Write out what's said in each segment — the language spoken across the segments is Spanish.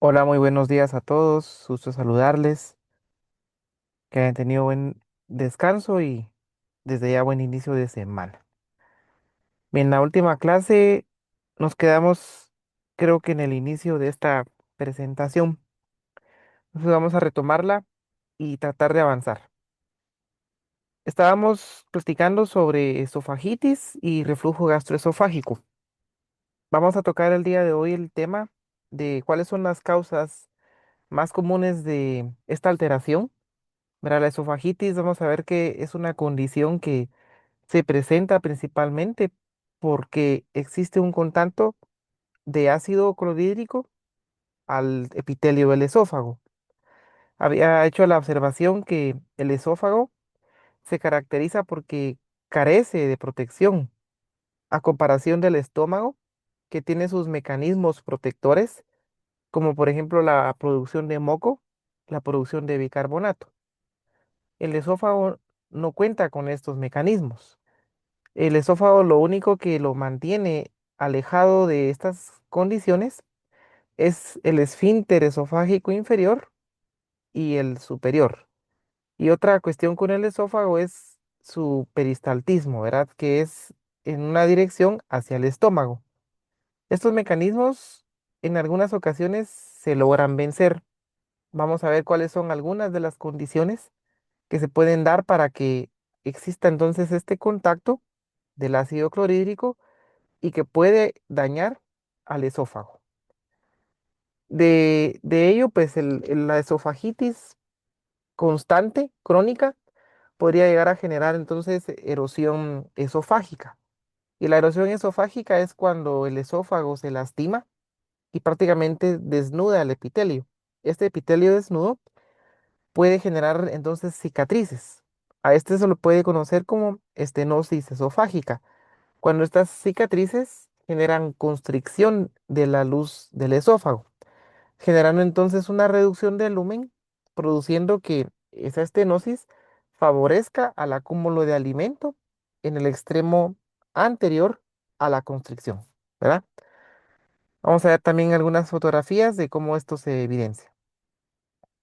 Hola, muy buenos días a todos. Gusto saludarles, que hayan tenido buen descanso y desde ya buen inicio de semana. Bien, en la última clase nos quedamos, creo que en el inicio de esta presentación. Entonces vamos a retomarla y tratar de avanzar. Estábamos platicando sobre esofagitis y reflujo gastroesofágico. Vamos a tocar el día de hoy el tema de cuáles son las causas más comunes de esta alteración. Mira, la esofagitis, vamos a ver que es una condición que se presenta principalmente porque existe un contacto de ácido clorhídrico al epitelio del esófago. Había hecho la observación que el esófago se caracteriza porque carece de protección a comparación del estómago, que tiene sus mecanismos protectores, como por ejemplo la producción de moco, la producción de bicarbonato. El esófago no cuenta con estos mecanismos. El esófago lo único que lo mantiene alejado de estas condiciones es el esfínter esofágico inferior y el superior. Y otra cuestión con el esófago es su peristaltismo, ¿verdad? Que es en una dirección hacia el estómago. Estos mecanismos en algunas ocasiones se logran vencer. Vamos a ver cuáles son algunas de las condiciones que se pueden dar para que exista entonces este contacto del ácido clorhídrico y que puede dañar al esófago. De ello, pues la esofagitis constante, crónica, podría llegar a generar entonces erosión esofágica. Y la erosión esofágica es cuando el esófago se lastima y prácticamente desnuda el epitelio. Este epitelio desnudo puede generar entonces cicatrices. A este se lo puede conocer como estenosis esofágica, cuando estas cicatrices generan constricción de la luz del esófago, generando entonces una reducción del lumen, produciendo que esa estenosis favorezca al acúmulo de alimento en el extremo anterior a la constricción, ¿verdad? Vamos a ver también algunas fotografías de cómo esto se evidencia.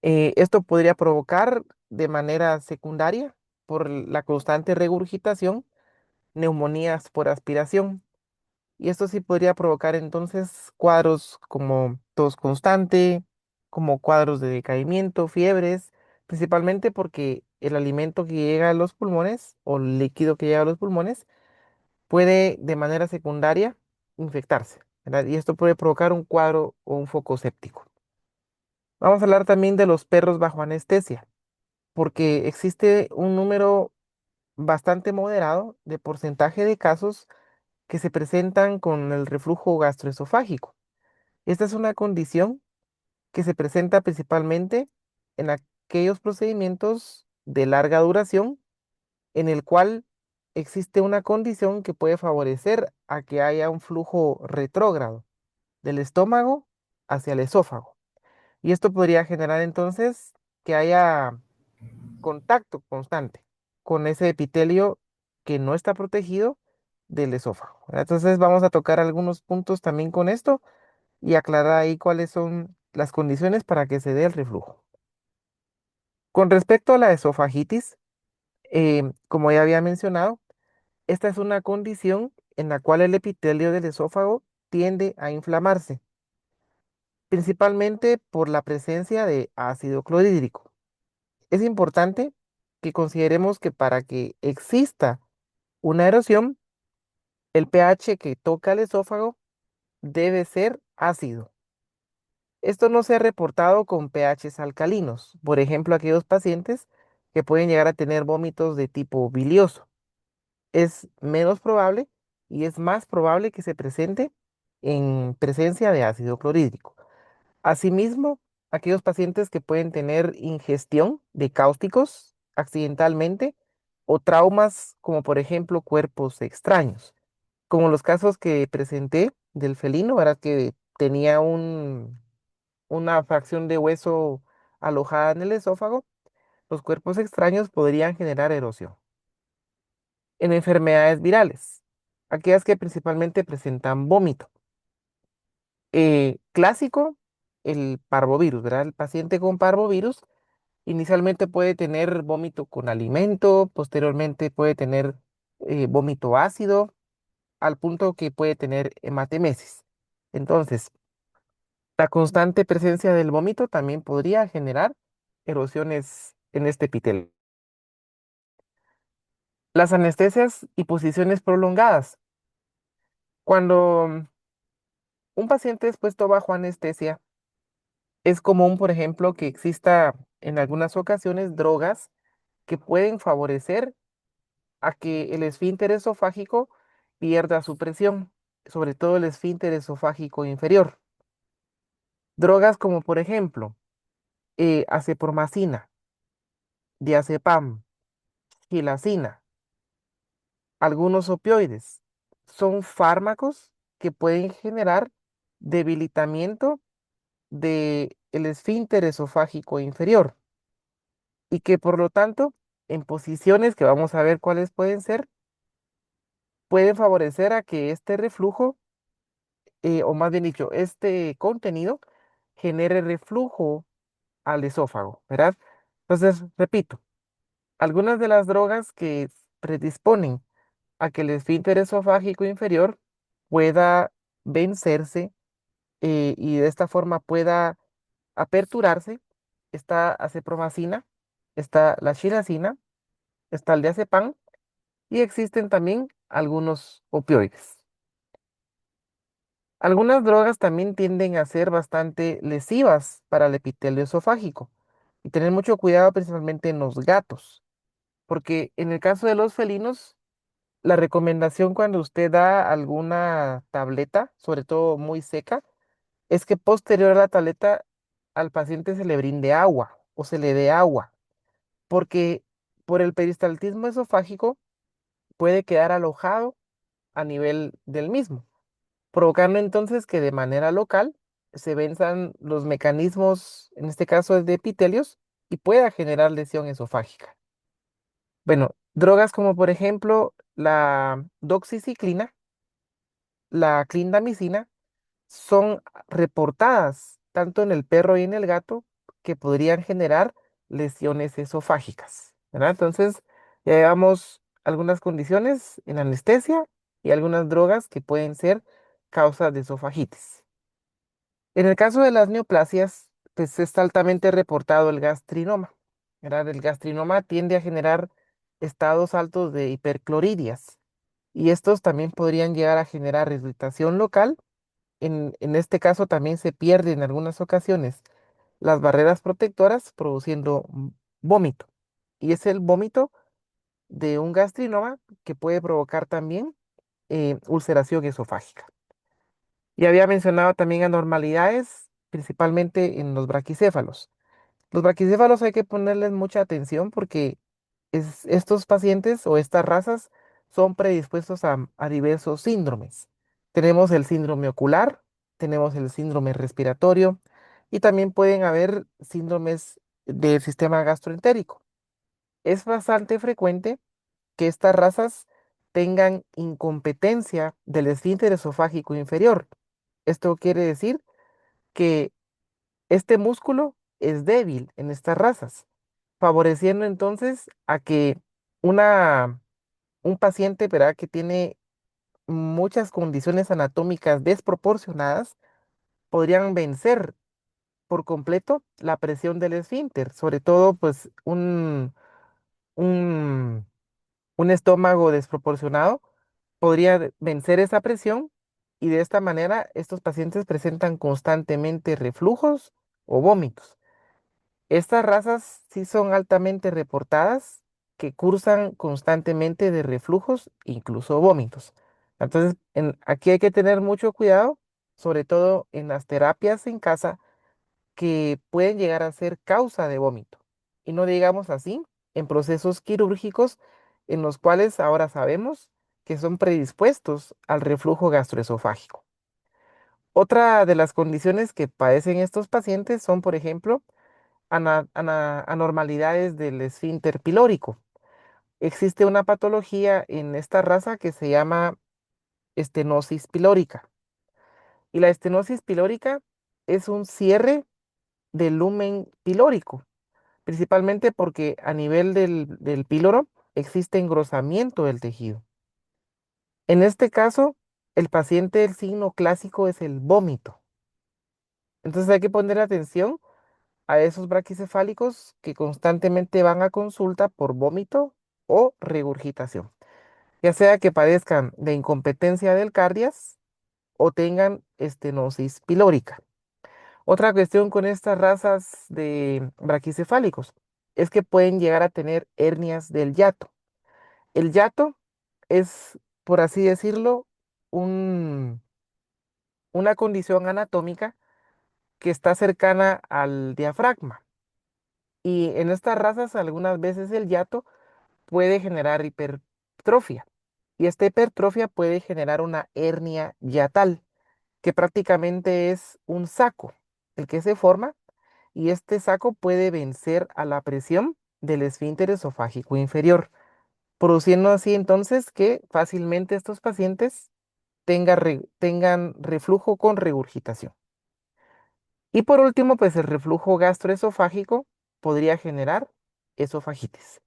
Esto podría provocar de manera secundaria, por la constante regurgitación, neumonías por aspiración. Y esto sí podría provocar entonces cuadros como tos constante, como cuadros de decaimiento, fiebres, principalmente porque el alimento que llega a los pulmones o el líquido que llega a los pulmones puede de manera secundaria infectarse, ¿verdad? Y esto puede provocar un cuadro o un foco séptico. Vamos a hablar también de los perros bajo anestesia, porque existe un número bastante moderado de porcentaje de casos que se presentan con el reflujo gastroesofágico. Esta es una condición que se presenta principalmente en aquellos procedimientos de larga duración en el cual existe una condición que puede favorecer a que haya un flujo retrógrado del estómago hacia el esófago. Y esto podría generar entonces que haya contacto constante con ese epitelio que no está protegido del esófago, ¿verdad? Entonces vamos a tocar algunos puntos también con esto y aclarar ahí cuáles son las condiciones para que se dé el reflujo. Con respecto a la esofagitis, como ya había mencionado, esta es una condición en la cual el epitelio del esófago tiende a inflamarse, principalmente por la presencia de ácido clorhídrico. Es importante que consideremos que para que exista una erosión, el pH que toca el esófago debe ser ácido. Esto no se ha reportado con pHs alcalinos, por ejemplo, aquellos pacientes que pueden llegar a tener vómitos de tipo bilioso. Es menos probable y es más probable que se presente en presencia de ácido clorhídrico. Asimismo, aquellos pacientes que pueden tener ingestión de cáusticos accidentalmente o traumas como por ejemplo cuerpos extraños, como los casos que presenté del felino, ¿verdad? Que tenía una fracción de hueso alojada en el esófago, los cuerpos extraños podrían generar erosión. En enfermedades virales, aquellas que principalmente presentan vómito. Clásico el parvovirus, ¿verdad? El paciente con parvovirus inicialmente puede tener vómito con alimento, posteriormente puede tener vómito ácido, al punto que puede tener hematemesis. Entonces, la constante presencia del vómito también podría generar erosiones en este epitelio. Las anestesias y posiciones prolongadas. Cuando un paciente es puesto bajo anestesia, es común, por ejemplo, que exista en algunas ocasiones drogas que pueden favorecer a que el esfínter esofágico pierda su presión, sobre todo el esfínter esofágico inferior. Drogas como, por ejemplo, acepromacina, diazepam, gilacina, algunos opioides, son fármacos que pueden generar debilitamiento del esfínter esofágico inferior y que por lo tanto, en posiciones que vamos a ver cuáles pueden ser, pueden favorecer a que este reflujo, o más bien dicho, este contenido genere reflujo al esófago, ¿verdad? Entonces, repito, algunas de las drogas que predisponen a que el esfínter esofágico inferior pueda vencerse, y de esta forma pueda aperturarse, está acepromacina, está la xilacina, está el diazepam y existen también algunos opioides. Algunas drogas también tienden a ser bastante lesivas para el epitelio esofágico y tener mucho cuidado principalmente en los gatos, porque en el caso de los felinos, la recomendación cuando usted da alguna tableta, sobre todo muy seca, es que posterior a la tableta al paciente se le brinde agua o se le dé agua, porque por el peristaltismo esofágico puede quedar alojado a nivel del mismo, provocando entonces que de manera local se venzan los mecanismos, en este caso es de epitelios, y pueda generar lesión esofágica. Bueno, drogas como por ejemplo la doxiciclina, la clindamicina, son reportadas tanto en el perro y en el gato que podrían generar lesiones esofágicas, ¿verdad? Entonces, ya llevamos algunas condiciones en anestesia y algunas drogas que pueden ser causas de esofagitis. En el caso de las neoplasias, pues es altamente reportado el gastrinoma, ¿verdad? El gastrinoma tiende a generar estados altos de hipercloridias y estos también podrían llegar a generar irritación local. En este caso también se pierde en algunas ocasiones las barreras protectoras produciendo vómito. Y es el vómito de un gastrinoma que puede provocar también ulceración esofágica. Y había mencionado también anormalidades, principalmente en los braquicéfalos. Los braquicéfalos hay que ponerles mucha atención porque estos pacientes o estas razas son predispuestos a diversos síndromes. Tenemos el síndrome ocular, tenemos el síndrome respiratorio y también pueden haber síndromes del sistema gastroentérico. Es bastante frecuente que estas razas tengan incompetencia del esfínter esofágico inferior. Esto quiere decir que este músculo es débil en estas razas, favoreciendo entonces a que una, un paciente, ¿verdad?, que tiene muchas condiciones anatómicas desproporcionadas, podrían vencer por completo la presión del esfínter, sobre todo pues un, un estómago desproporcionado podría vencer esa presión y de esta manera estos pacientes presentan constantemente reflujos o vómitos. Estas razas sí son altamente reportadas, que cursan constantemente de reflujos, incluso vómitos. Entonces, aquí hay que tener mucho cuidado, sobre todo en las terapias en casa que pueden llegar a ser causa de vómito. Y no digamos así, en procesos quirúrgicos en los cuales ahora sabemos que son predispuestos al reflujo gastroesofágico. Otra de las condiciones que padecen estos pacientes son, por ejemplo, anormalidades del esfínter pilórico. Existe una patología en esta raza que se llama estenosis pilórica. Y la estenosis pilórica es un cierre del lumen pilórico, principalmente porque a nivel del píloro existe engrosamiento del tejido. En este caso, el paciente, el signo clásico es el vómito. Entonces hay que poner atención a esos braquicefálicos que constantemente van a consulta por vómito o regurgitación, ya sea que padezcan de incompetencia del cardias o tengan estenosis pilórica. Otra cuestión con estas razas de braquicefálicos es que pueden llegar a tener hernias del hiato. El hiato es, por así decirlo, un- una condición anatómica que está cercana al diafragma. Y en estas razas algunas veces el hiato puede generar hipertrofia. Y esta hipertrofia puede generar una hernia hiatal, que prácticamente es un saco, el que se forma, y este saco puede vencer a la presión del esfínter esofágico inferior, produciendo así entonces que fácilmente estos pacientes tengan reflujo con regurgitación. Y por último, pues el reflujo gastroesofágico podría generar esofagitis.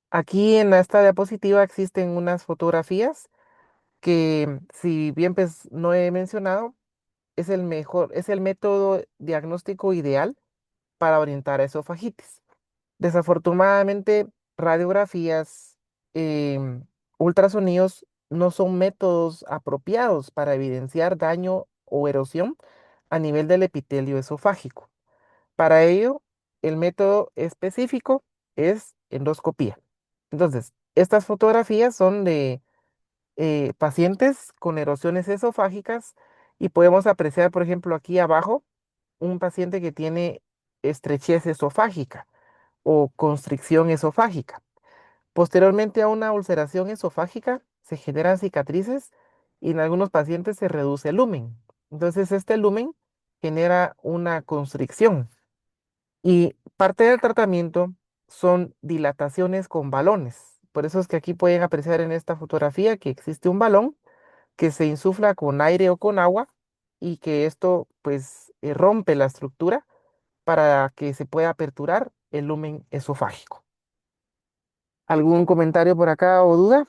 Aquí en esta diapositiva existen unas fotografías que, si bien pues no he mencionado, es el método diagnóstico ideal para orientar a esofagitis. Desafortunadamente, radiografías, ultrasonidos no son métodos apropiados para evidenciar daño o erosión a nivel del epitelio esofágico. Para ello, el método específico es endoscopía. Entonces, estas fotografías son de pacientes con erosiones esofágicas y podemos apreciar, por ejemplo, aquí abajo, un paciente que tiene estrechez esofágica o constricción esofágica. Posteriormente a una ulceración esofágica se generan cicatrices y en algunos pacientes se reduce el lumen. Entonces, este lumen genera una constricción. Y parte del tratamiento son dilataciones con balones. Por eso es que aquí pueden apreciar en esta fotografía que existe un balón que se insufla con aire o con agua y que esto pues rompe la estructura para que se pueda aperturar el lumen esofágico. ¿Algún comentario por acá o duda?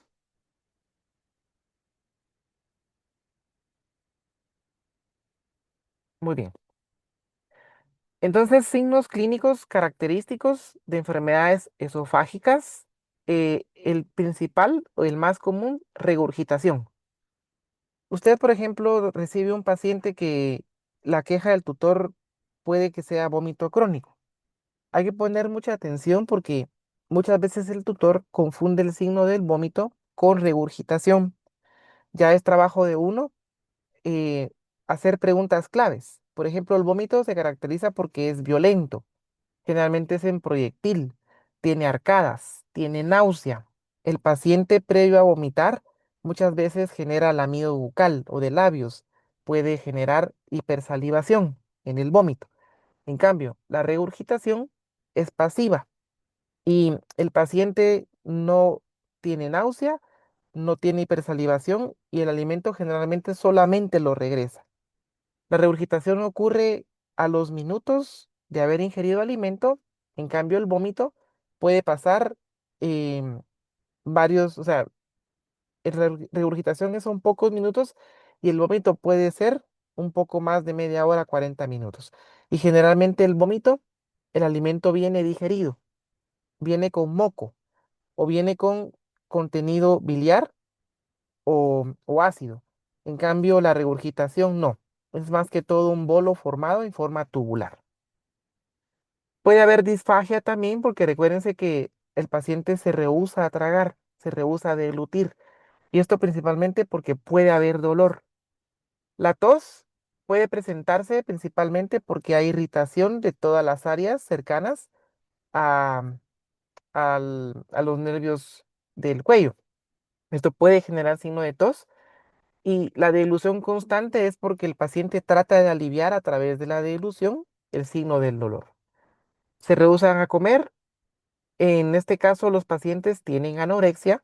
Muy bien. Entonces, signos clínicos característicos de enfermedades esofágicas. El principal o el más común, regurgitación. Usted, por ejemplo, recibe un paciente que la queja del tutor puede que sea vómito crónico. Hay que poner mucha atención porque muchas veces el tutor confunde el signo del vómito con regurgitación. Ya es trabajo de uno eh, hacer preguntas claves. Por ejemplo, el vómito se caracteriza porque es violento. Generalmente es en proyectil, tiene arcadas, tiene náusea. El paciente previo a vomitar muchas veces genera lamido bucal o de labios, puede generar hipersalivación en el vómito. En cambio, la regurgitación es pasiva y el paciente no tiene náusea, no tiene hipersalivación y el alimento generalmente solamente lo regresa. La regurgitación ocurre a los minutos de haber ingerido alimento, en cambio el vómito puede pasar varios, o sea, regurgitación son pocos minutos y el vómito puede ser un poco más de media hora, 40 minutos. Y generalmente el vómito, el alimento viene digerido, viene con moco o viene con contenido biliar o ácido. En cambio, la regurgitación no. Es más que todo un bolo formado en forma tubular. Puede haber disfagia también porque recuérdense que el paciente se rehúsa a tragar, se rehúsa a deglutir. Y esto principalmente porque puede haber dolor. La tos puede presentarse principalmente porque hay irritación de todas las áreas cercanas a, a los nervios del cuello. Esto puede generar signo de tos. Y la dilución constante es porque el paciente trata de aliviar a través de la dilución el signo del dolor. Se rehúsan a comer. En este caso, los pacientes tienen anorexia.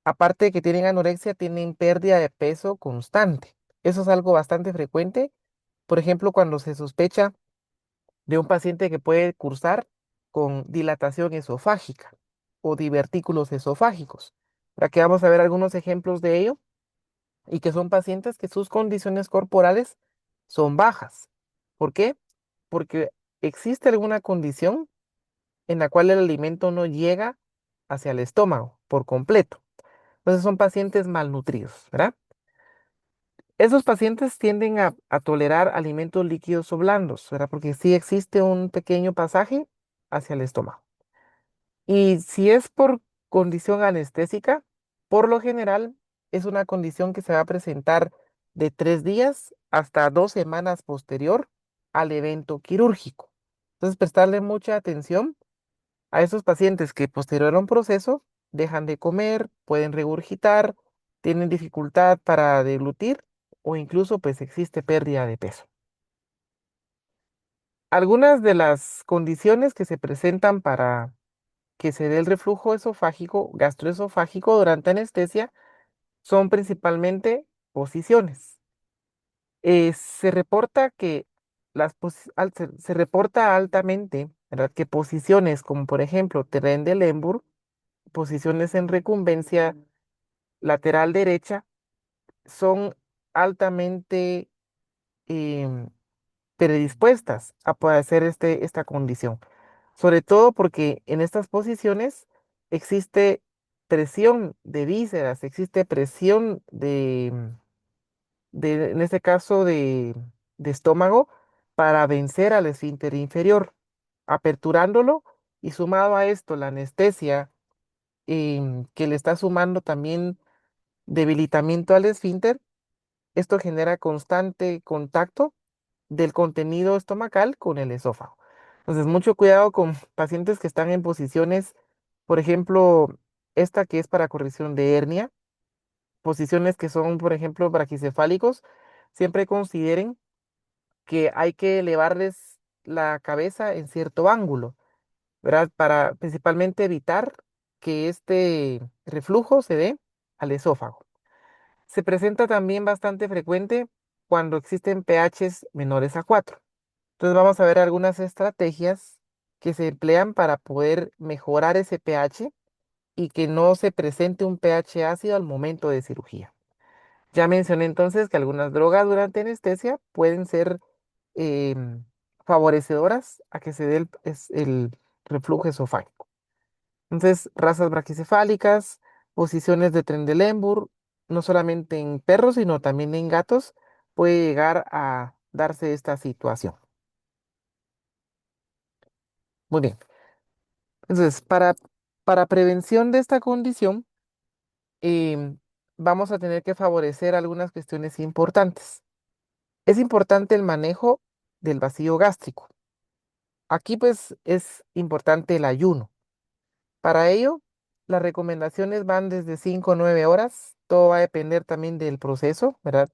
Aparte de que tienen anorexia, tienen pérdida de peso constante. Eso es algo bastante frecuente Por ejemplo, cuando se sospecha de un paciente que puede cursar con dilatación esofágica o divertículos esofágicos. Aquí vamos a ver algunos ejemplos de ello y que son pacientes que sus condiciones corporales son bajas. ¿Por qué? Porque existe alguna condición en la cual el alimento no llega hacia el estómago por completo. Entonces son pacientes malnutridos, ¿verdad? Esos pacientes tienden a tolerar alimentos líquidos o blandos, ¿verdad? Porque sí existe un pequeño pasaje hacia el estómago. Y si es por condición anestésica, por lo general es una condición que se va a presentar de 3 días hasta 2 semanas posterior al evento quirúrgico. Entonces, prestarle mucha atención a esos pacientes que posterior a un proceso dejan de comer, pueden regurgitar, tienen dificultad para deglutir o incluso pues existe pérdida de peso. Algunas de las condiciones que se presentan para que se dé el reflujo esofágico, gastroesofágico durante anestesia son principalmente posiciones. Se reporta que se reporta altamente, ¿verdad? Que posiciones como por ejemplo Trendelenburg, posiciones en recumbencia lateral derecha, son altamente em, predispuestas a padecer esta condición. Sobre todo porque en estas posiciones existe presión de vísceras, existe presión en este caso, de estómago para vencer al esfínter inferior, aperturándolo y sumado a esto la anestesia que le está sumando también debilitamiento al esfínter, esto genera constante contacto del contenido estomacal con el esófago. Entonces, mucho cuidado con pacientes que están en posiciones, por ejemplo, esta que es para corrección de hernia, posiciones que son, por ejemplo, braquicefálicos, siempre consideren que hay que elevarles la cabeza en cierto ángulo, ¿verdad? Para principalmente evitar que este reflujo se dé al esófago. Se presenta también bastante frecuente cuando existen pHs menores a 4. Entonces vamos a ver algunas estrategias que se emplean para poder mejorar ese pH y que no se presente un pH ácido al momento de cirugía. Ya mencioné entonces que algunas drogas durante anestesia pueden ser em, favorecedoras a que se dé el reflujo esofágico. Entonces, razas braquicefálicas, posiciones de Trendelenburg, no solamente en perros, sino también en gatos, puede llegar a darse esta situación. Muy bien. Entonces, para prevención de esta condición, em, vamos a tener que favorecer algunas cuestiones importantes. Es importante el manejo del vacío gástrico. Aquí pues es importante el ayuno. Para ello, las recomendaciones van desde 5 a 9 horas. Todo va a depender también del proceso, ¿verdad?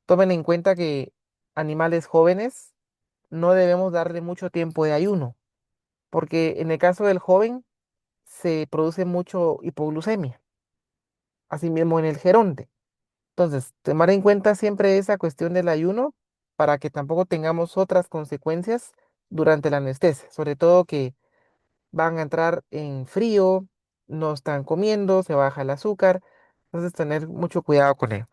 Tomen en cuenta que animales jóvenes no debemos darle mucho tiempo de ayuno, porque en el caso del joven se produce mucho hipoglucemia, asimismo en el geronte. Entonces, tomar en cuenta siempre esa cuestión del ayuno para que tampoco tengamos otras consecuencias durante la anestesia, sobre todo que van a entrar en frío, no están comiendo, se baja el azúcar, entonces tener mucho cuidado con ello.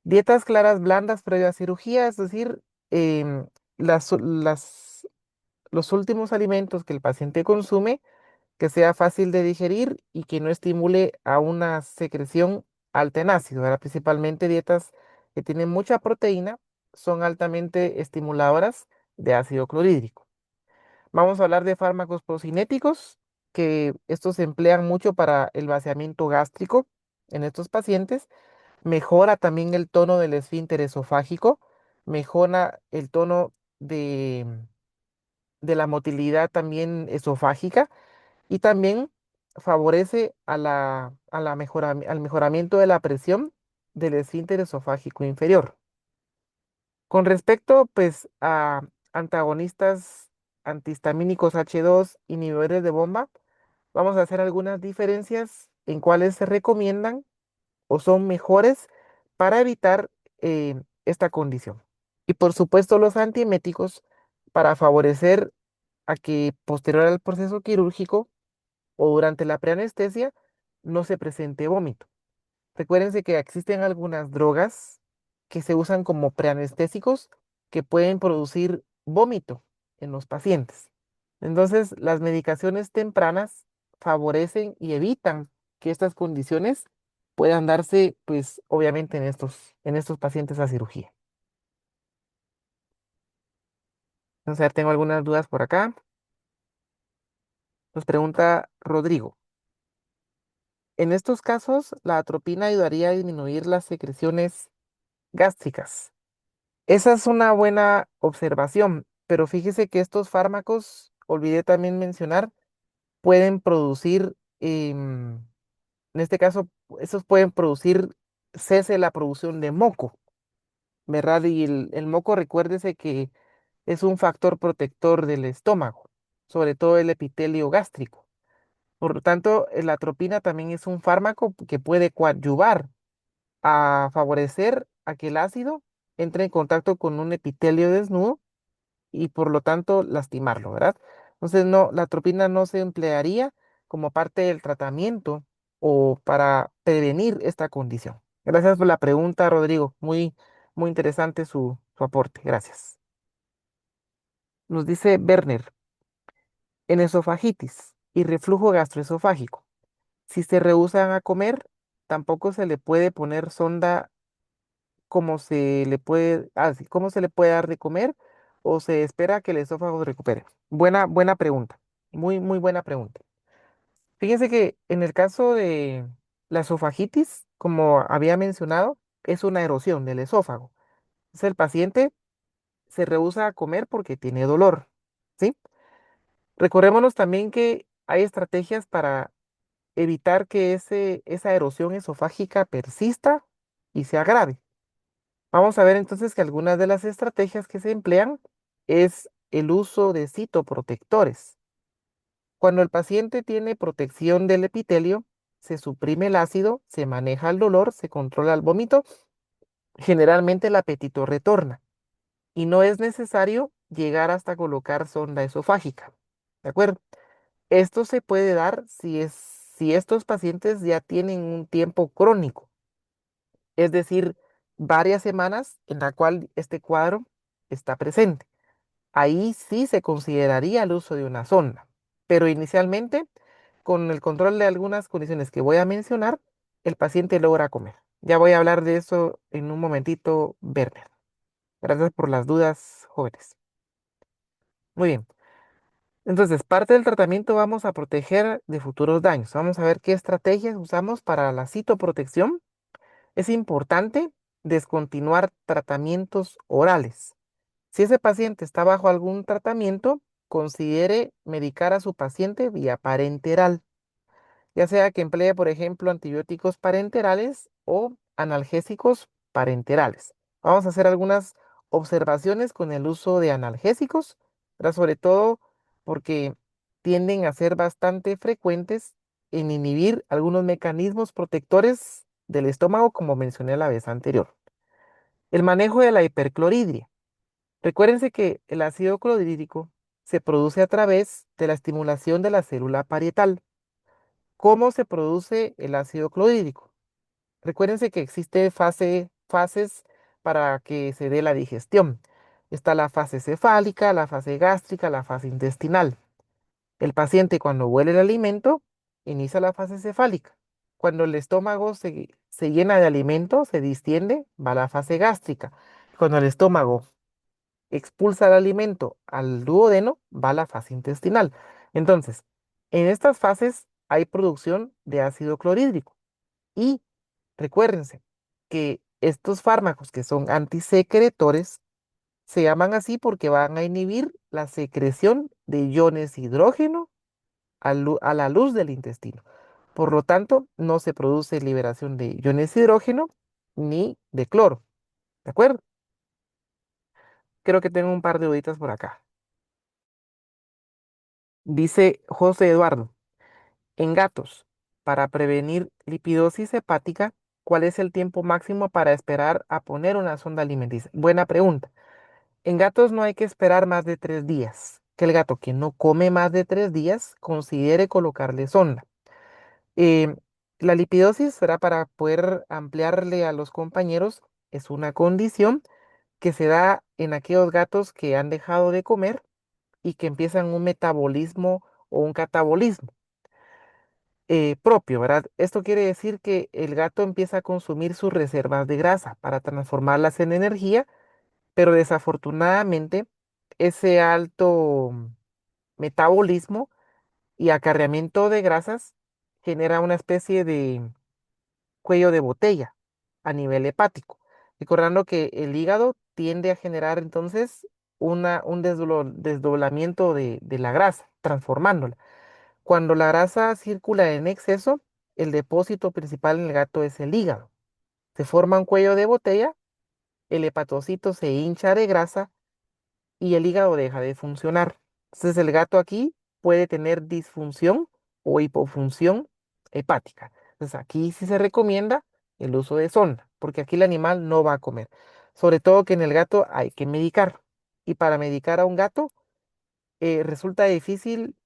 Dietas claras, blandas previa a cirugía, es decir, em, las, las, los últimos alimentos que el paciente consume que sea fácil de digerir y que no estimule a una secreción alta en ácido, ¿verdad? Principalmente dietas que tienen mucha proteína son altamente estimuladoras de ácido clorhídrico. Vamos a hablar de fármacos procinéticos, que estos se emplean mucho para el vaciamiento gástrico en estos pacientes. Mejora también el tono del esfínter esofágico, mejora el tono de la motilidad también esofágica y también favorece al mejoramiento de la presión del esfínter esofágico inferior. Con respecto, pues, a antagonistas antihistamínicos H2, inhibidores de bomba, vamos a hacer algunas diferencias en cuáles se recomiendan o son mejores para evitar esta condición. Y por supuesto los antieméticos para favorecer a que posterior al proceso quirúrgico o durante la preanestesia no se presente vómito. Recuérdense que existen algunas drogas que se usan como preanestésicos que pueden producir vómito en los pacientes. Entonces, las medicaciones tempranas favorecen y evitan que estas condiciones puedan darse, pues, obviamente en estos pacientes a cirugía. Entonces, a ver, tengo algunas dudas por acá. Nos pregunta Rodrigo. En estos casos, la atropina ayudaría a disminuir las secreciones gástricas. Esa es una buena observación, pero fíjese que estos fármacos, olvidé también mencionar, pueden producir, en este caso, esos pueden producir cese la producción de moco, ¿verdad? Y el moco, recuérdese que es un factor protector del estómago, sobre todo el epitelio gástrico. Por lo tanto, la atropina también es un fármaco que puede coadyuvar a favorecer a que el ácido entre en contacto con un epitelio desnudo y por lo tanto lastimarlo, ¿verdad? Entonces, no, la atropina no se emplearía como parte del tratamiento o para prevenir esta condición. Gracias por la pregunta, Rodrigo. Muy, muy interesante su aporte. Gracias. Nos dice Werner, en esofagitis y reflujo gastroesofágico, si se rehúsan a comer, tampoco se le puede poner sonda como se le puede, sí, cómo se le puede dar de comer o se espera que el esófago se recupere. Buena pregunta. Muy, muy buena pregunta. Fíjense que en el caso de la esofagitis, como había mencionado, es una erosión del esófago. Entonces el paciente se rehúsa a comer porque tiene dolor, ¿sí? Recordémonos también que hay estrategias para evitar que esa erosión esofágica persista y se agrave. Vamos a ver entonces que algunas de las estrategias que se emplean es el uso de citoprotectores. Cuando el paciente tiene protección del epitelio, se suprime el ácido, se maneja el dolor, se controla el vómito, generalmente el apetito retorna y no es necesario llegar hasta colocar sonda esofágica. ¿De acuerdo? Esto se puede dar si estos pacientes ya tienen un tiempo crónico, es decir, varias semanas en la cual este cuadro está presente. Ahí sí se consideraría el uso de una sonda, pero inicialmente, con el control de algunas condiciones que voy a mencionar, el paciente logra comer. Ya voy a hablar de eso en un momentito, Werner. Gracias por las dudas, jóvenes. Muy bien. Entonces, parte del tratamiento vamos a proteger de futuros daños. Vamos a ver qué estrategias usamos para la citoprotección. Es importante descontinuar tratamientos orales. Si ese paciente está bajo algún tratamiento, considere medicar a su paciente vía parenteral, ya sea que emplee, por ejemplo, antibióticos parenterales o analgésicos parenterales. Vamos a hacer algunas observaciones con el uso de analgésicos, pero sobre todo porque tienden a ser bastante frecuentes en inhibir algunos mecanismos protectores del estómago, como mencioné la vez anterior. El manejo de la hipercloridria. Recuérdense que el ácido clorhídrico se produce a través de la estimulación de la célula parietal. ¿Cómo se produce el ácido clorhídrico? Recuérdense que existe fases para que se dé la digestión. Está la fase cefálica, la fase gástrica, la fase intestinal. El paciente cuando huele el alimento inicia la fase cefálica. Cuando el estómago se llena de alimento, se distiende, va a la fase gástrica. Cuando el estómago expulsa el alimento al duodeno, va a la fase intestinal. Entonces, en estas fases hay producción de ácido clorhídrico. Y recuérdense que estos fármacos que son antisecretores se llaman así porque van a inhibir la secreción de iones hidrógeno a la luz del intestino. Por lo tanto, no se produce liberación de iones hidrógeno ni de cloro. ¿De acuerdo? Creo que tengo un par de duditas por acá. Dice José Eduardo, en gatos, para prevenir lipidosis hepática, ¿cuál es el tiempo máximo para esperar a poner una sonda alimenticia? Buena pregunta. En gatos no hay que esperar más de 3 días. Que el gato que no come más de 3 días considere colocarle sonda. Eh, la lipidosis será para poder ampliarle a los compañeros. Es una condición que se da en aquellos gatos que han dejado de comer y que empiezan un metabolismo o un catabolismo propio, ¿verdad? Esto quiere decir que el gato empieza a consumir sus reservas de grasa para transformarlas en energía, pero desafortunadamente ese alto metabolismo y acarreamiento de grasas genera una especie de cuello de botella a nivel hepático. Recordando que el hígado tiende a generar entonces un desdoblamiento de la grasa, transformándola. Cuando la grasa circula en exceso, el depósito principal en el gato es el hígado. Se forma un cuello de botella, el hepatocito se hincha de grasa y el hígado deja de funcionar. Entonces el gato aquí puede tener disfunción o hipofunción hepática. Entonces aquí sí se recomienda el uso de sonda, porque aquí el animal no va a comer. Sobre todo que en el gato hay que medicar. Y para medicar a un gato resulta difícil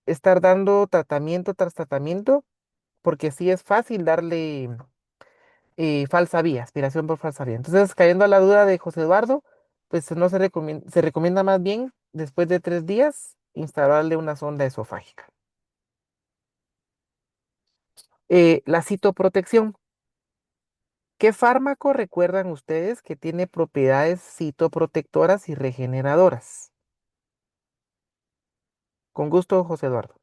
estar dando tratamiento tras tratamiento, porque sí es fácil darle falsa vía, aspiración por falsa vía. Entonces, cayendo a la duda de José Eduardo, pues no se recomienda más bien, después de 3 días, instalarle una sonda esofágica. La citoprotección. ¿Qué fármaco recuerdan ustedes que tiene propiedades citoprotectoras y regeneradoras? Con gusto, José Eduardo.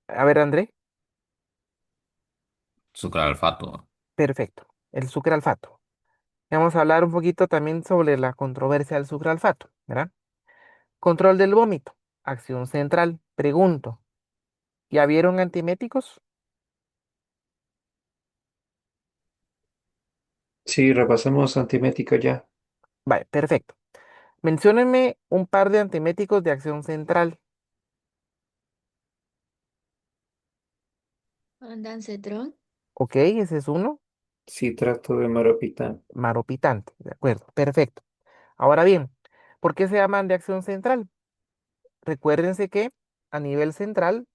A ver, André. Sucralfato. Perfecto. El sucralfato. Vamos a hablar un poquito también sobre la controversia del sucralfato, ¿verdad? Control del vómito. Acción central. Pregunto, ¿ya vieron antiméticos? Sí, repasemos antimética ya. Vale, perfecto. Menciónenme un par de antiméticos de acción central. Ondansetron. Ok, ese es uno. Citrato de maropitán. Maropitante, de acuerdo, perfecto. Ahora bien, ¿por qué se llaman de acción central? Recuérdense que a nivel central,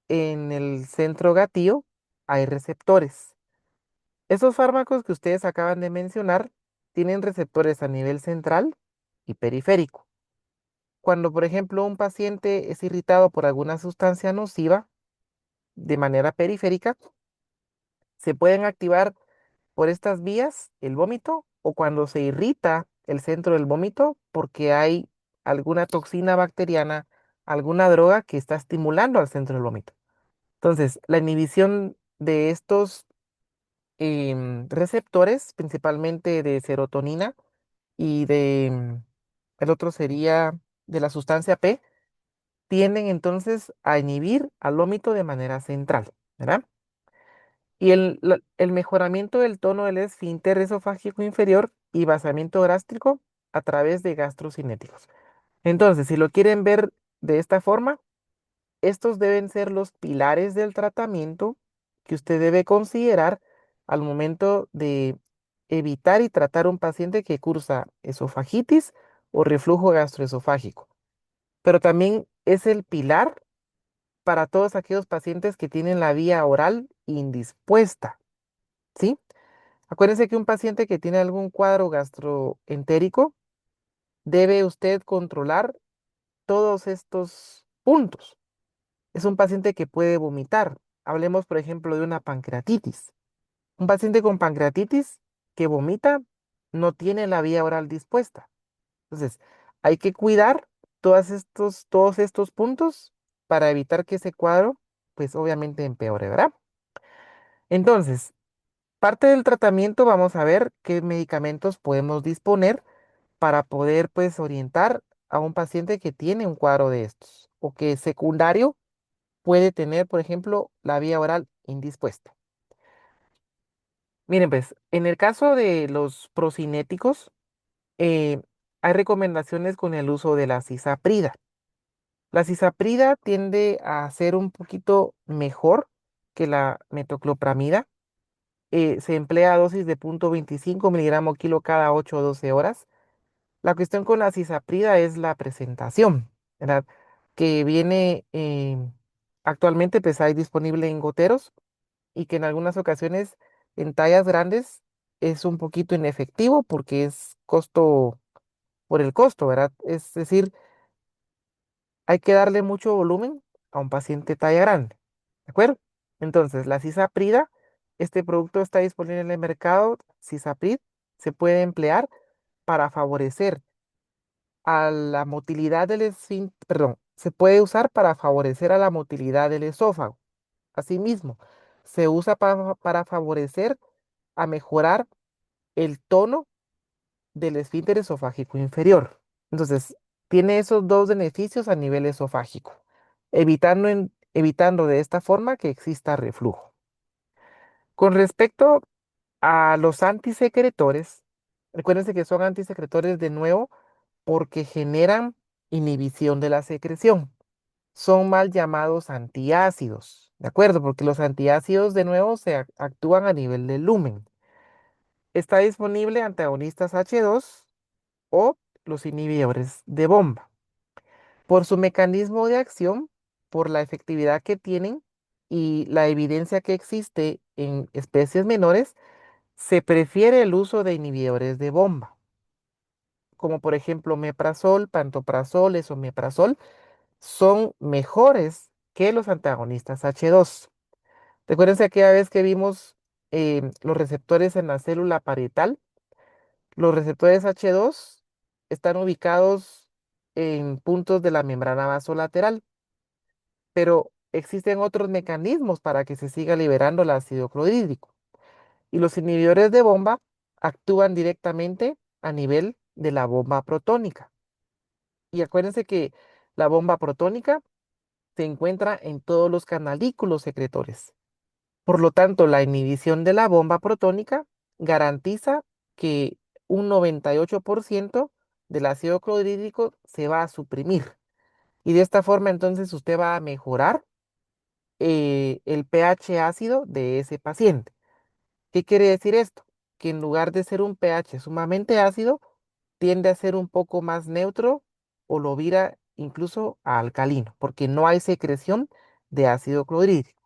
en el centro gatillo, hay receptores. Esos fármacos que ustedes acaban de mencionar tienen receptores a nivel central y periférico. Cuando, por ejemplo, un paciente es irritado por alguna sustancia nociva de manera periférica, se pueden activar por estas vías el vómito o cuando se irrita el centro del vómito porque hay alguna toxina bacteriana, alguna droga que está estimulando al centro del vómito. Entonces, la inhibición de estos receptores, principalmente de serotonina y el otro sería de la sustancia P, tienden entonces a inhibir al vómito de manera central, ¿verdad? Y el mejoramiento del tono del esfínter esofágico inferior y vaciamiento gástrico a través de gastrocinéticos. Entonces, si lo quieren ver de esta forma, estos deben ser los pilares del tratamiento que usted debe considerar al momento de evitar y tratar un paciente que cursa esofagitis o reflujo gastroesofágico. Pero también es el pilar para todos aquellos pacientes que tienen la vía oral indispuesta, ¿sí? Acuérdense que un paciente que tiene algún cuadro gastroentérico debe usted controlar todos estos puntos. Es un paciente que puede vomitar. Hablemos, por ejemplo, de una pancreatitis. Un paciente con pancreatitis que vomita no tiene la vía oral dispuesta. Entonces, hay que cuidar todos estos puntos para evitar que ese cuadro, pues obviamente empeore, ¿verdad? Entonces, parte del tratamiento vamos a ver qué medicamentos podemos disponer para poder, pues, orientar a un paciente que tiene un cuadro de estos o que secundario puede tener, por ejemplo, la vía oral indispuesta. Miren, pues, en el caso de los procinéticos, eh, hay recomendaciones con el uso de la cisaprida. La cisaprida tiende a ser un poquito mejor que la metoclopramida se emplea a dosis de 0,25 miligramo kilo cada 8 o 12 horas. La cuestión con la cisaprida es la presentación, ¿verdad? Que viene actualmente, pues hay disponible en goteros y que en algunas ocasiones en tallas grandes es un poquito inefectivo porque es costo por el costo, ¿verdad? Es decir, hay que darle mucho volumen a un paciente talla grande, ¿de acuerdo? Entonces, la cisaprida, este producto está disponible en el mercado, Cisaprid, se puede emplear para favorecer a la motilidad del esfínter, perdón, se puede usar para favorecer a la motilidad del esófago. Asimismo, se usa para favorecer a mejorar el tono del esfínter esofágico inferior. Entonces, tiene esos dos beneficios a nivel esofágico, evitando de esta forma que exista reflujo. Con respecto a los antisecretores, recuérdense que son antisecretores de nuevo porque generan inhibición de la secreción. Son mal llamados antiácidos, ¿de acuerdo? Porque los antiácidos de nuevo actúan a nivel del lumen. Está disponible antagonistas H2 o los inhibidores de bomba. Por su mecanismo de acción, por la efectividad que tienen y la evidencia que existe en especies menores, se prefiere el uso de inhibidores de bomba, como por ejemplo meprazol, pantoprazol, esomeprazol, son mejores que los antagonistas H2. Recuérdense aquella vez que vimos los receptores en la célula parietal. Los receptores H2 están ubicados en puntos de la membrana vasolateral, pero existen otros mecanismos para que se siga liberando el ácido clorhídrico. Y los inhibidores de bomba actúan directamente a nivel de la bomba protónica. Y acuérdense que la bomba protónica se encuentra en todos los canalículos secretores. Por lo tanto, la inhibición de la bomba protónica garantiza que un 98% del ácido clorhídrico se va a suprimir. Y de esta forma, entonces, usted va a mejorar el pH ácido de ese paciente. ¿Qué quiere decir esto? Que en lugar de ser un pH sumamente ácido, tiende a ser un poco más neutro o lo vira incluso a alcalino, porque no hay secreción de ácido clorhídrico.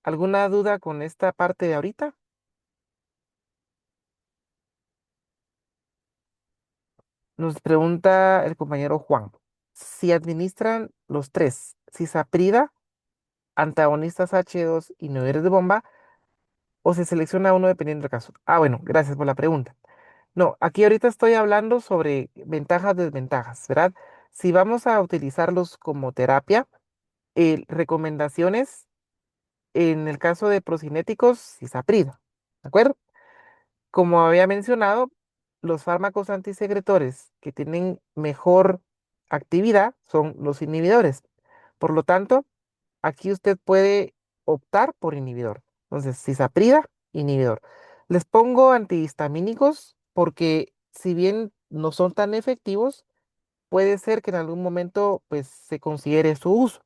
¿Alguna duda con esta parte de ahorita? Nos pregunta el compañero Juan. Si administran los tres, cisaprida, antagonistas H2 y inhibidores de bomba, o se selecciona uno dependiendo del caso. Ah, bueno, gracias por la pregunta. No, aquí ahorita estoy hablando sobre ventajas, desventajas, ¿verdad? Si vamos a utilizarlos como terapia, recomendaciones en el caso de procinéticos, cisaprida, ¿de acuerdo? Como había mencionado, los fármacos antisecretores que tienen mejor actividad son los inhibidores. Por lo tanto, aquí usted puede optar por inhibidor. Entonces, cisaprida, inhibidor. Les pongo antihistamínicos porque si bien no son tan efectivos, puede ser que en algún momento pues se considere su uso.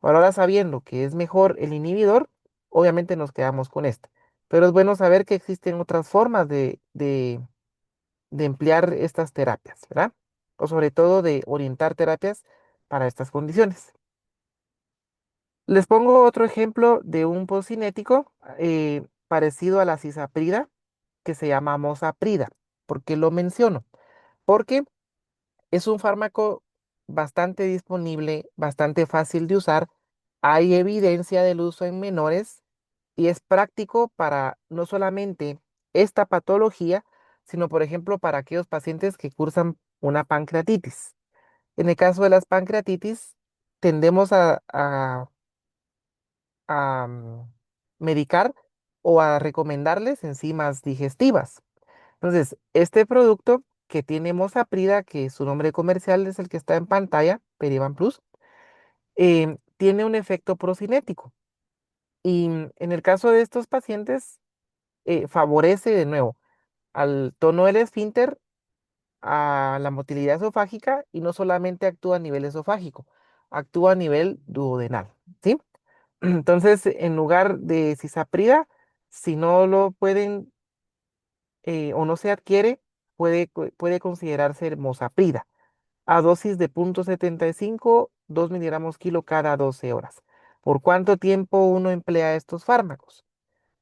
Ahora sabiendo que es mejor el inhibidor, obviamente nos quedamos con este. Pero es bueno saber que existen otras formas de emplear estas terapias, ¿verdad? O sobre todo de orientar terapias para estas condiciones. Les pongo otro ejemplo de un poscinético parecido a la cisaprida que se llama mosaprida. ¿Por qué lo menciono? Porque es un fármaco bastante disponible, bastante fácil de usar. Hay evidencia del uso en menores y es práctico para no solamente esta patología, sino por ejemplo para aquellos pacientes que cursan una pancreatitis. En el caso de las pancreatitis, tendemos a medicar o a recomendarles enzimas digestivas. Entonces, este producto que tiene Mosaprida, que su nombre comercial es el que está en pantalla, Perivan Plus, tiene un efecto procinético. Y en el caso de estos pacientes, favorece de nuevo al tono del esfínter, a la motilidad esofágica y no solamente actúa a nivel esofágico, actúa a nivel duodenal, ¿sí? Entonces, en lugar de cisaprida, si no lo pueden o no se adquiere, puede considerarse hermosaprida a dosis de 0,75, 2 miligramos kilo cada 12 horas. ¿Por cuánto tiempo uno emplea estos fármacos?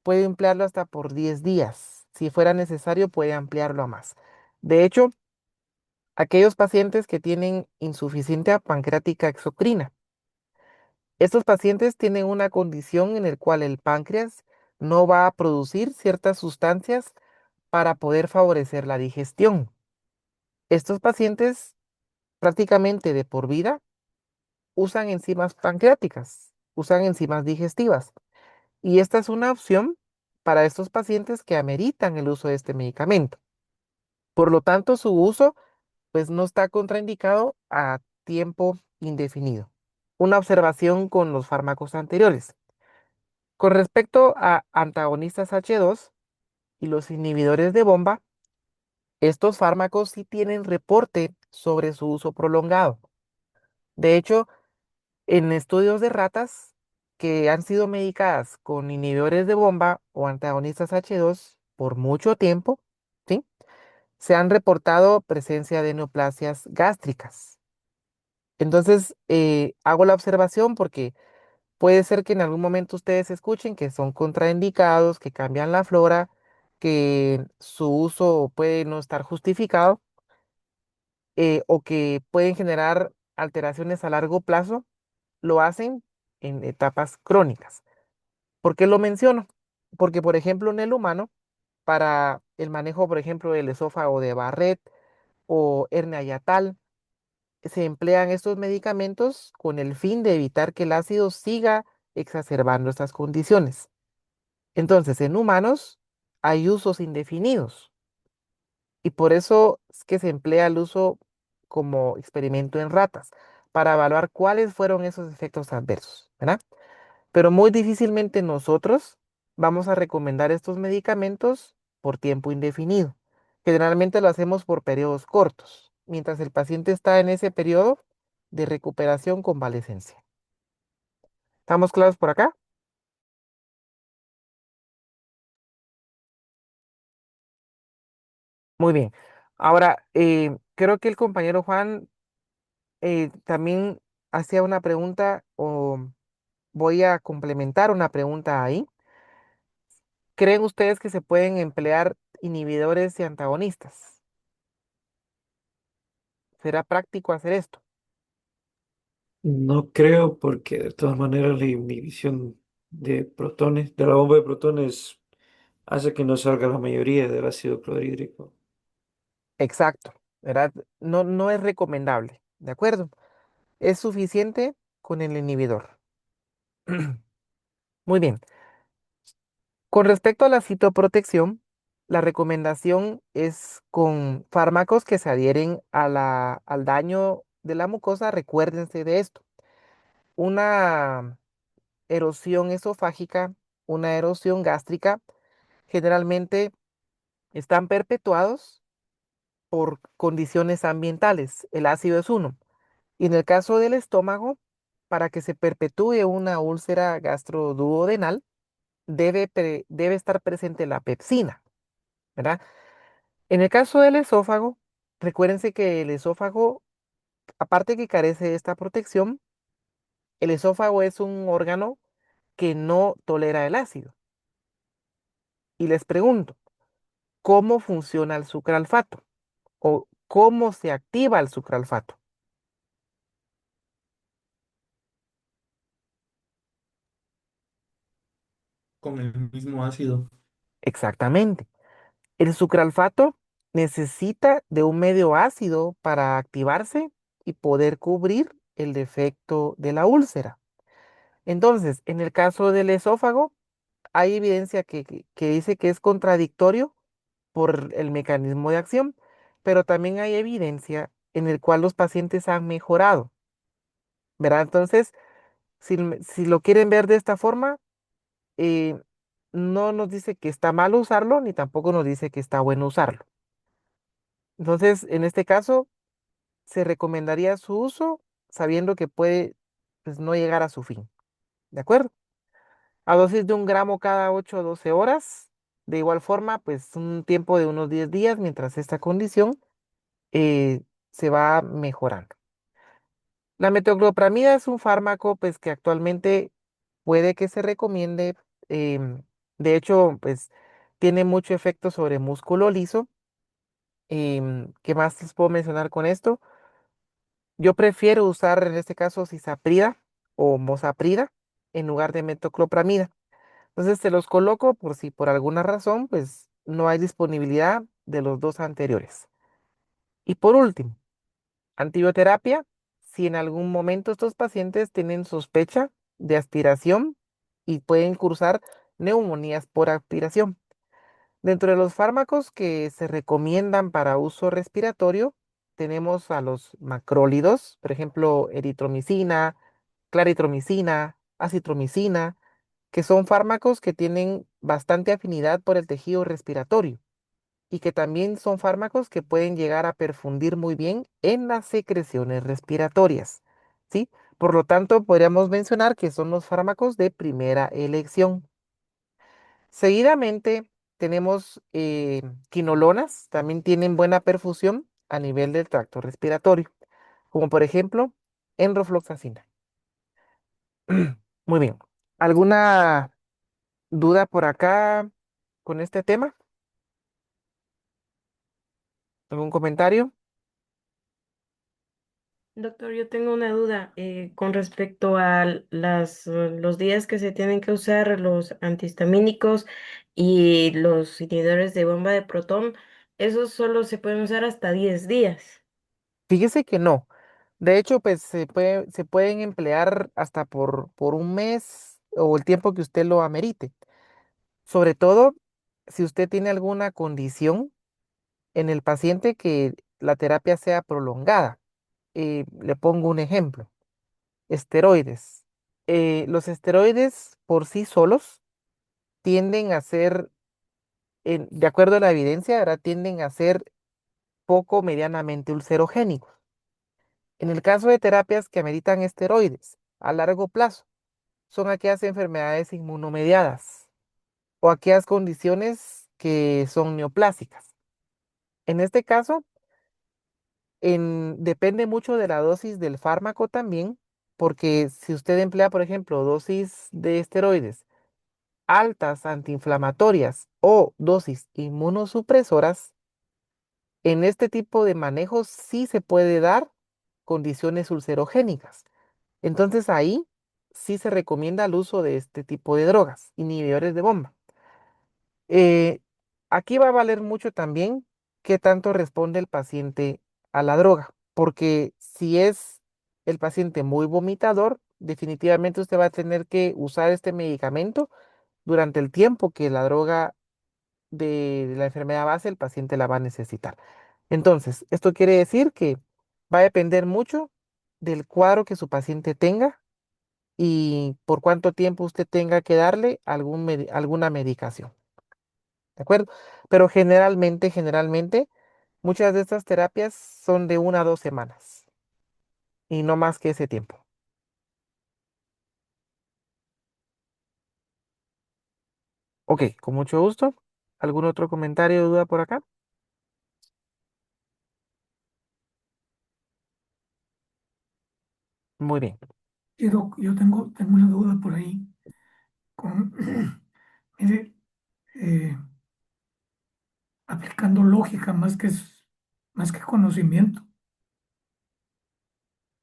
Puede emplearlo hasta por 10 días. Si fuera necesario, puede ampliarlo a más. De hecho, aquellos pacientes que tienen insuficiencia pancreática exocrina, estos pacientes tienen una condición en la cual el páncreas no va a producir ciertas sustancias para poder favorecer la digestión. Estos pacientes prácticamente de por vida usan enzimas pancreáticas, usan enzimas digestivas. Y esta es una opción para estos pacientes que ameritan el uso de este medicamento. Por lo tanto, su uso pues no está contraindicado a tiempo indefinido. Una observación con los fármacos anteriores. Con respecto a antagonistas H2 y los inhibidores de bomba, estos fármacos sí tienen reporte sobre su uso prolongado. De hecho, en estudios de ratas que han sido medicadas con inhibidores de bomba o antagonistas H2 por mucho tiempo, ¿sí? Se han reportado presencia de neoplasias gástricas. Entonces, hago la observación porque puede ser que en algún momento ustedes escuchen que son contraindicados, que cambian la flora, que su uso puede no estar justificado o que pueden generar alteraciones a largo plazo, lo hacen en etapas crónicas. ¿Por qué lo menciono? Porque, por ejemplo, en el humano, para el manejo, por ejemplo, del esófago de Barrett o hernia yatal, se emplean estos medicamentos con el fin de evitar que el ácido siga exacerbando estas condiciones. Entonces, en humanos hay usos indefinidos y por eso es que se emplea el uso como experimento en ratas para evaluar cuáles fueron esos efectos adversos, ¿verdad? Pero muy difícilmente nosotros vamos a recomendar estos medicamentos por tiempo indefinido. Generalmente lo hacemos por periodos cortos, mientras el paciente está en ese periodo de recuperación convalecencia. ¿Estamos claros por acá? Muy bien. Ahora, creo que el compañero Juan también hacía una pregunta o voy a complementar una pregunta ahí. ¿Creen ustedes que se pueden emplear inhibidores y antagonistas? ¿Será práctico hacer esto? No creo porque de todas maneras la inhibición de protones, de la bomba de protones, hace que no salga la mayoría del ácido clorhídrico. Exacto, ¿verdad? No, no es recomendable, ¿de acuerdo? Es suficiente con el inhibidor. Muy bien. Con respecto a la citoprotección, la recomendación es con fármacos que se adhieren a al daño de la mucosa. Recuérdense de esto. Una erosión esofágica, una erosión gástrica, generalmente están perpetuados por condiciones ambientales. El ácido es uno. Y en el caso del estómago, para que se perpetúe una úlcera gastroduodenal, debe estar presente la pepsina, ¿verdad? En el caso del esófago, recuérdense que el esófago, aparte que carece de esta protección, el esófago es un órgano que no tolera el ácido. Y les pregunto, ¿cómo funciona el sucralfato? ¿O cómo se activa el sucralfato? con el mismo ácido. Exactamente. El sucralfato necesita de un medio ácido para activarse y poder cubrir el defecto de la úlcera. Entonces, en el caso del esófago, hay evidencia que dice que es contradictorio por el mecanismo de acción, pero también hay evidencia en el cual los pacientes han mejorado, ¿verdad? Entonces, si lo quieren ver de esta forma, eh, no nos dice que está mal usarlo, ni tampoco nos dice que está bueno usarlo. Entonces, en este caso, se recomendaría su uso sabiendo que puede pues, no llegar a su fin. ¿De acuerdo? a dosis de 1 gramo cada 8 o 12 horas. De igual forma, pues un tiempo de unos 10 días mientras esta condición eh, se va mejorando. La metoclopramida es un fármaco pues que actualmente puede que se recomiende. em, de hecho, pues tiene mucho efecto sobre músculo liso. ¿Qué más les puedo mencionar con esto? Yo prefiero usar en este caso cisaprida o mosaprida en lugar de metoclopramida. Entonces te los coloco por si por alguna razón pues no hay disponibilidad de los dos anteriores. Y por último, antibioterapia, si en algún momento estos pacientes tienen sospecha de aspiración y pueden cursar neumonías por aspiración. Dentro de los fármacos que se recomiendan para uso respiratorio, tenemos a los macrólidos, por ejemplo, eritromicina, claritromicina, acitromicina, que son fármacos que tienen bastante afinidad por el tejido respiratorio y que también son fármacos que pueden llegar a perfundir muy bien en las secreciones respiratorias, ¿sí? Por lo tanto, podríamos mencionar que son los fármacos de primera elección. Seguidamente tenemos quinolonas, también tienen buena perfusión a nivel del tracto respiratorio, como por ejemplo enrofloxacina. Muy bien. ¿Alguna duda por acá con este tema? ¿Algún comentario? Doctor, yo tengo una duda con respecto a los días que se tienen que usar los antihistamínicos y los inhibidores de bomba de protón. Esos solo se pueden usar hasta 10 días. Fíjese que no. De hecho, pues se pueden emplear hasta por un mes o el tiempo que usted lo amerite. Sobre todo si usted tiene alguna condición en el paciente que la terapia sea prolongada. Le pongo un ejemplo. Esteroides. Los esteroides por sí solos tienden a ser, de acuerdo a la evidencia, ¿verdad? Tienden a ser poco medianamente ulcerogénicos. En el caso de terapias que ameritan esteroides a largo plazo, son aquellas enfermedades inmunomediadas o aquellas condiciones que son neoplásicas. En este caso, depende mucho de la dosis del fármaco también, porque si usted emplea, por ejemplo, dosis de esteroides altas antiinflamatorias o dosis inmunosupresoras, en este tipo de manejos sí se puede dar condiciones ulcerogénicas. Entonces ahí sí se recomienda el uso de este tipo de drogas, inhibidores de bomba. Eh, Aquí va a valer mucho también qué tanto responde el paciente a la droga, porque si es el paciente muy vomitador, definitivamente usted va a tener que usar este medicamento durante el tiempo que la droga de la enfermedad base el paciente la va a necesitar. Entonces, esto quiere decir que va a depender mucho del cuadro que su paciente tenga y por cuánto tiempo usted tenga que darle alguna medicación. ¿De acuerdo? Pero generalmente, muchas de estas terapias son de 1 a 2 semanas y no más que ese tiempo. Ok, con mucho gusto. ¿Algún otro comentario o duda por acá? Muy bien. Sí, Doc, yo tengo una duda por ahí. Con, mire, eh, aplicando lógica más que conocimiento,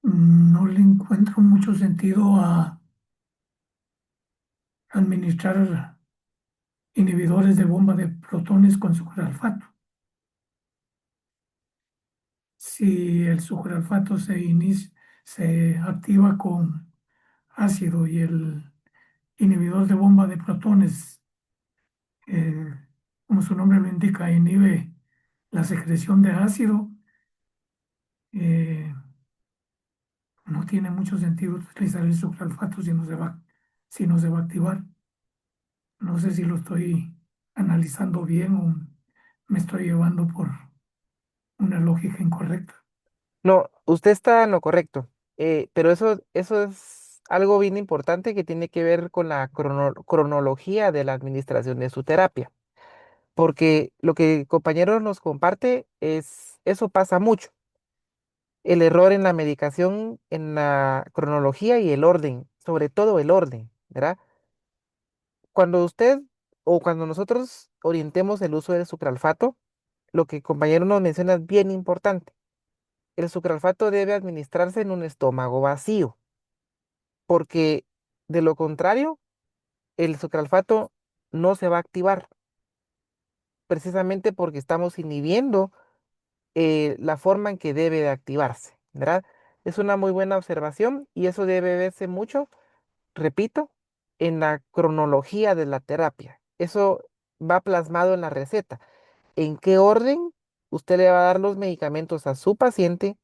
no le encuentro mucho sentido a administrar inhibidores de bomba de protones con sucralfato. Si el sucralfato se activa con ácido y el inhibidor de bomba de protones, eh, como su nombre lo indica, inhibe la secreción de ácido, eh, no tiene mucho sentido utilizar el sucralfato si no se va a activar. No sé si lo estoy analizando bien o me estoy llevando por una lógica incorrecta. No, usted está en lo correcto, pero eso es algo bien importante que tiene que ver con la cronología de la administración de su terapia, porque lo que el compañero nos comparte es, eso pasa mucho, el error en la medicación, en la cronología y el orden, sobre todo el orden, ¿verdad? Cuando usted o cuando nosotros orientemos el uso del sucralfato, lo que el compañero nos menciona es bien importante. El sucralfato debe administrarse en un estómago vacío, porque de lo contrario, el sucralfato no se va a activar, precisamente porque estamos inhibiendo la forma en que debe de activarse, ¿verdad? Es una muy buena observación y eso debe verse mucho, repito, en la cronología de la terapia. Eso va plasmado en la receta. ¿En qué orden usted le va a dar los medicamentos a su paciente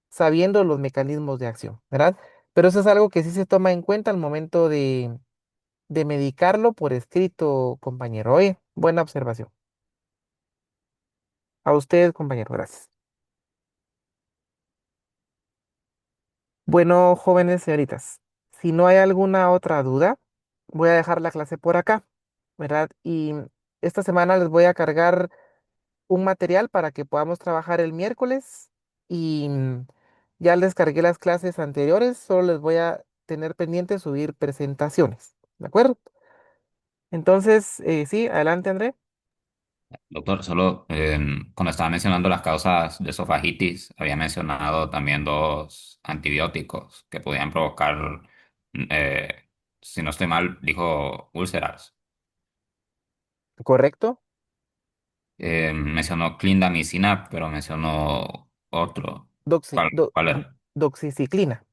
sabiendo los mecanismos de acción, ¿verdad? Pero eso es algo que sí se toma en cuenta al momento de medicarlo por escrito, compañero. Oye, buena observación. A usted, compañero, gracias. Bueno, jóvenes señoritas, si no hay alguna otra duda, voy a dejar la clase por acá, ¿verdad? Y esta semana les voy a cargar un material para que podamos trabajar el miércoles y ya les cargué las clases anteriores, solo les voy a tener pendiente subir presentaciones, ¿de acuerdo? Entonces, sí, adelante, André. Doctor, solo cuando estaba mencionando las causas de esofagitis, había mencionado también dos antibióticos que podían provocar, si no estoy mal, dijo úlceras. ¿Correcto? Mencionó clindamicina, pero mencionó otro. Doxi- do- ¿Cuál era? doxiciclina,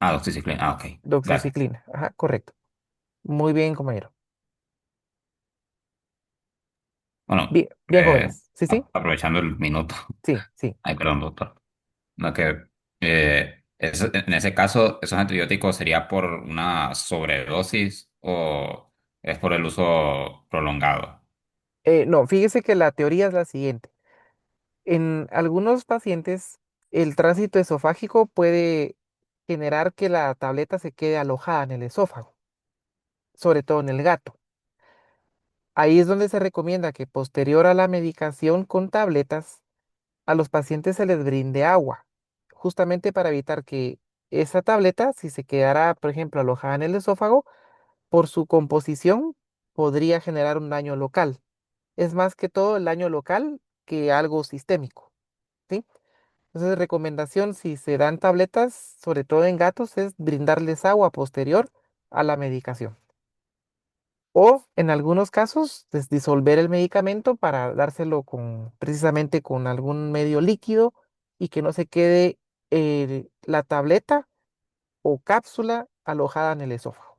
Ah, doxiciclina. Ah, ok. Gracias. doxiciclina, ajá, correcto. Muy bien, compañero. Bueno, Bien, bien, jóvenes. Sí, sí, aprovechando el minuto. sí, sí. Ay, perdón, doctor. No, que en ese caso, ¿esos antibióticos sería por una sobredosis o es por el uso prolongado? No, fíjese que la teoría es la siguiente. En algunos pacientes, el tránsito esofágico puede generar que la tableta se quede alojada en el esófago, sobre todo en el gato. Ahí es donde se recomienda que posterior a la medicación con tabletas, a los pacientes se les brinde agua, justamente para evitar que esa tableta, si se quedara, por ejemplo, alojada en el esófago, por su composición, podría generar un daño local. Es más que todo el daño local que algo sistémico, ¿sí? Entonces, recomendación, si se dan tabletas, sobre todo en gatos, es brindarles agua posterior a la medicación. O en algunos casos, disolver el medicamento para dárselo con, precisamente con algún medio líquido y que no se quede la tableta o cápsula alojada en el esófago.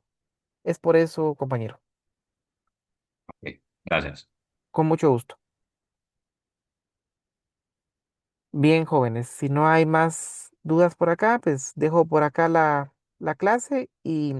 Es por eso, compañero. Ok, gracias. Con mucho gusto. Bien, jóvenes, si no hay más dudas por acá, pues dejo por acá la clase y